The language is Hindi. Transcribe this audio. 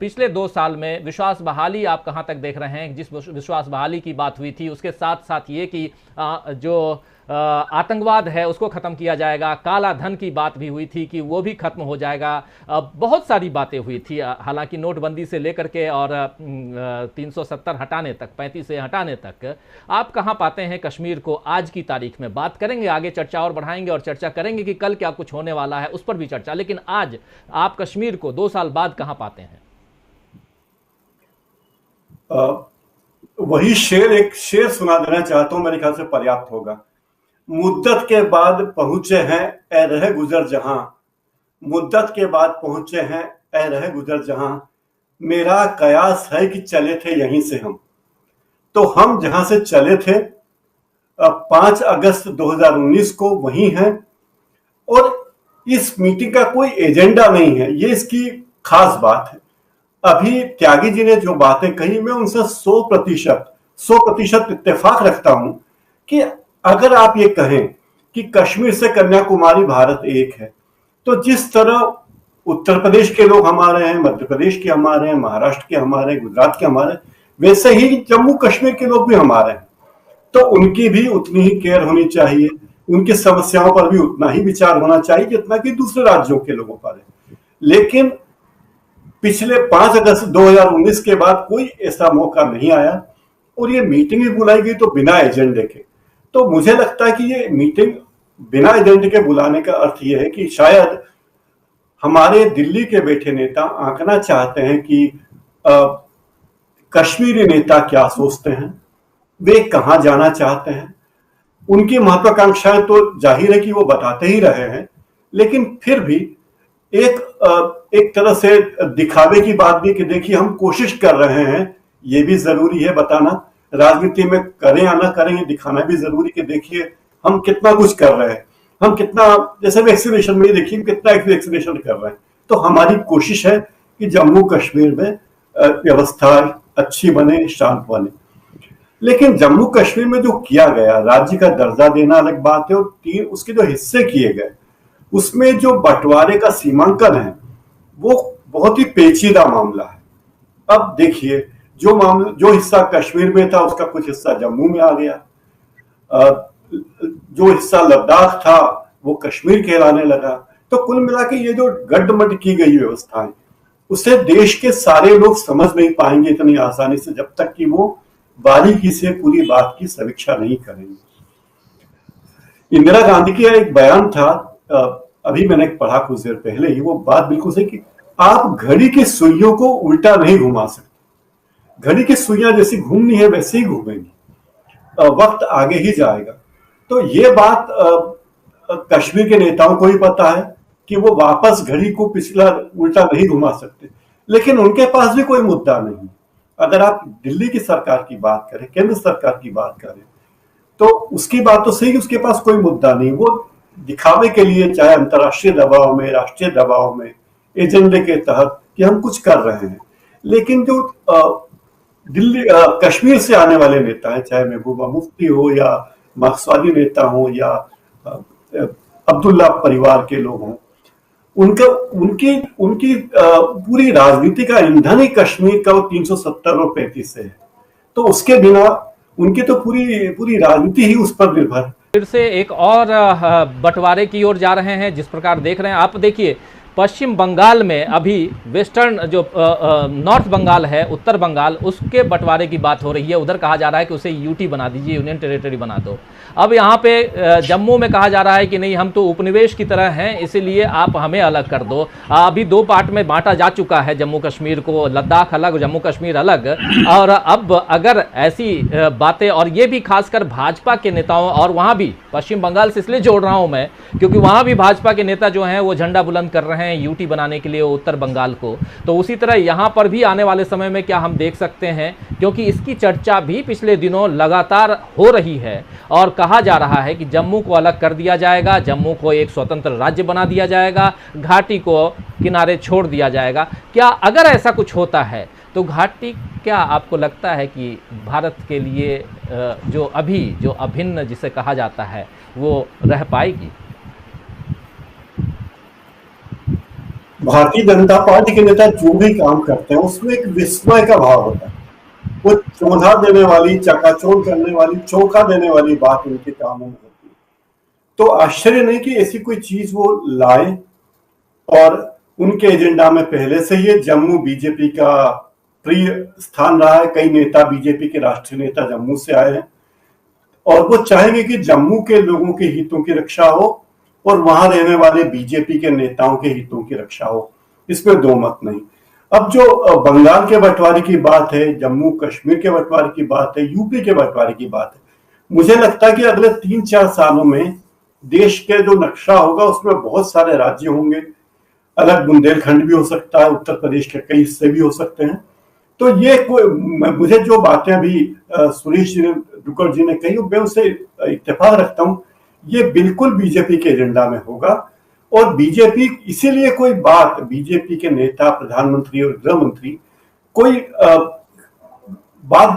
पिछले 2 साल में विश्वास बहाली आप कहां तक देख रहे हैं? जिस विश्वास बहाली की बात हुई थी उसके साथ साथ ये कि जो आतंकवाद है उसको खत्म किया जाएगा, काला धन की बात भी हुई थी कि वो भी खत्म हो जाएगा, बहुत सारी बातें हुई थी। हालांकि नोटबंदी से लेकर के और 370 हटाने तक, 35 से हटाने तक, आप कहां पाते हैं कश्मीर को आज की तारीख में? बात करेंगे आगे, चर्चा और बढ़ाएंगे और चर्चा करेंगे कि कल क्या कुछ होने वाला है, उस पर भी चर्चा। लेकिन आज आप कश्मीर को 2 साल बाद कहां पाते हैं? वही शेर, एक शेर सुना देना चाहता हूं, मेरे ख्याल से पर्याप्त होगा। मुद्दत के बाद पहुंचे हैं ए रहे गुजर जहां, मुद्दत के बाद पहुंचे हैं ए रहे गुजर जहां, मेरा कयास है कि चले थे यहीं से हम। तो हम जहां से चले थे 5 अगस्त 2019 को वहीं हैं, और इस मीटिंग का कोई एजेंडा नहीं है, ये इसकी खास बात है। अभी त्यागी जी ने जो बातें कही, मैं उनसे 100% इत्तेफाक रखता हूं कि अगर आप ये कहें कि कश्मीर से कन्याकुमारी भारत एक है, तो जिस तरह उत्तर प्रदेश के लोग हमारे हैं, मध्य प्रदेश के हमारे हैं, महाराष्ट्र के हमारे हैं, गुजरात के हमारे हैं, वैसे ही जम्मू कश्मीर के लोग भी हमारे हैं। तो उनकी भी उतनी ही केयर होनी चाहिए, उनकी समस्याओं पर भी उतना ही विचार होना चाहिए जितना कि दूसरे राज्यों के लोगों पर है। लेकिन पिछले 5 अगस्त 2019 के बाद कोई ऐसा मौका नहीं आया, और ये मीटिंग भी बुलाई गई तो बिना एजेंडे के। तो मुझे लगता है कि ये मीटिंग बिना एजेंडे के बुलाने का अर्थ ये है कि शायद हमारे दिल्ली के बैठे नेता आंकना चाहते हैं कि कश्मीरी नेता क्या सोचते हैं, वे कहां जाना चाहते हैं। उनकी महत्वाकांक्षाएं तो जाहिर है कि वो बताते ही रहे हैं, लेकिन फिर भी एक तरह से दिखावे की बात भी कि देखिए हम कोशिश कर रहे हैं, ये भी जरूरी है बताना। राजनीति में करें या ना करें, ये दिखाना भी जरूरी कि देखिए हम कितना कुछ कर रहे हैं, हम कितना, जैसे वैक्सीनेशन में देखिए कितना वैक्सीनेशन कर रहे हैं। तो हमारी कोशिश है कि जम्मू कश्मीर में व्यवस्था अच्छी बने, शांत बने। लेकिन जम्मू कश्मीर में जो किया गया, राज्य का दर्जा देना अलग बात है, और उसके जो हिस्से किए गए, उसमें जो बंटवारे का सीमांकन है वो बहुत ही पेचीदा मामला है। अब देखिए, जो हिस्सा कश्मीर में था उसका कुछ हिस्सा जम्मू में आ गया, जो हिस्सा लद्दाख था वो कश्मीर कहलाने लगा। तो कुल मिला के ये जो गड्ढमड की गई व्यवस्था है, उसे देश के सारे लोग समझ नहीं पाएंगे इतनी आसानी से, जब तक कि वो बारीकी से पूरी बात की समीक्षा नहीं करेंगे। इंदिरा गांधी का एक बयान था, अभी मैंने पढ़ा कुछ देर पहले ही, वो बात बिल्कुल सही कि आप घड़ी की सुइयों को उल्टा नहीं घुमा सकते। घड़ी की सुइयां जैसी घूमनी है वैसे ही घूमेंगी, वक्त आगे ही जाएगा। तो ये बात कश्मीर के नेताओं को ही पता है कि वो वापस घड़ी को पिछला उल्टा नहीं घुमा सकते, लेकिन उनके पास भी कोई मुद्दा नहीं। अगर आप दिल्ली की सरकार की बात करें, केंद्र सरकार की बात करें, तो उसकी बात तो सही कि उसके पास कोई मुद्दा नहीं। वो दिखावे के लिए, चाहे अंतर्राष्ट्रीय दबाव में, राष्ट्रीय दबाव में, एजेंडे के तहत कि हम कुछ कर रहे हैं। लेकिन जो कश्मीर से आने वाले नेता हैं, चाहे महबूबा मुफ्ती हो या मार्क्सवादी नेता हो या अब्दुल्ला परिवार के लोग हों, उनकी पूरी राजनीति का ईंधन ही कश्मीर का 370 और 35 से है। तो उसके बिना उनकी तो पूरी राजनीति ही उस पर निर्भर है। फिर से एक और बंटवारे की ओर जा रहे हैं, जिस प्रकार देख रहे हैं आप। देखिए, पश्चिम बंगाल में अभी वेस्टर्न जो नॉर्थ बंगाल है, उत्तर बंगाल, उसके बंटवारे की बात हो रही है। उधर कहा जा रहा है कि उसे यूटी बना दीजिए, यूनियन टेरिटरी बना दो। अब यहाँ पे जम्मू में कहा जा रहा है कि नहीं, हम तो उपनिवेश की तरह हैं, इसीलिए आप हमें अलग कर दो। अभी 2 पार्ट में बांटा जा चुका है जम्मू कश्मीर को, लद्दाख अलग, जम्मू कश्मीर अलग। और अब अगर ऐसी बातें, और ये भी खासकर भाजपा के नेताओं, और वहाँ भी पश्चिम बंगाल से इसलिए जोड़ रहा हूँ मैं क्योंकि वहाँ भी भाजपा के नेता जो हैं वो झंडा बुलंद कर रहे हैं यूटी बनाने के लिए उत्तर बंगाल को। तो उसी तरह यहाँ पर भी आने वाले समय में क्या हम देख सकते हैं, क्योंकि इसकी चर्चा भी पिछले दिनों लगातार हो रही है और कहा जा रहा है कि जम्मू को अलग कर दिया जाएगा, जम्मू को एक स्वतंत्र राज्य बना दिया जाएगा, घाटी को किनारे छोड़ दिया जाएगा। क्या अगर ऐसा कुछ होता है तो घाटी, क्या आपको लगता है कि भारत के लिए जो अभिन्न जिसे कहा जाता है वो रह पाएगी? भारतीय जनता पार्टी के नेता जो भी काम करते हैं उसमें एक विस्मय का भाव होता है। वो चौंधा देने वाली, चकाचौंध करने वाली, चौंका देने वाली बात उनके कामों में होती है। तो आश्चर्य नहीं कि ऐसी कोई चीज वो लाए। और उनके एजेंडा में पहले से ही जम्मू बीजेपी का प्रिय स्थान रहा है। कई नेता, बीजेपी के राष्ट्रीय नेता जम्मू से आए हैं और वो चाहेंगे कि जम्मू के लोगों के हितों की रक्षा हो और वहां रहने वाले बीजेपी के नेताओं के हितों की रक्षा हो, इसमें दो मत नहीं। अब जो बंगाल के बंटवारे की बात है, जम्मू कश्मीर के बंटवारे की बात है, यूपी के बंटवारे की बात है, मुझे लगता है कि अगले 3-4 सालों में देश के जो नक्शा होगा उसमें बहुत सारे राज्य होंगे। अलग बुंदेलखंड भी हो सकता है, उत्तर प्रदेश के कई हिस्से भी हो सकते हैं। तो ये कोई, मुझे जो बातें अभी सुरेश दुक्कड़ जी ने कही, मैं उससे इत्तेफाक रखता हूं। ये बिल्कुल बीजेपी के एजेंडा में होगा और बीजेपी इसीलिए कोई बात, बीजेपी के नेता, प्रधानमंत्री और गृह मंत्री कोई बात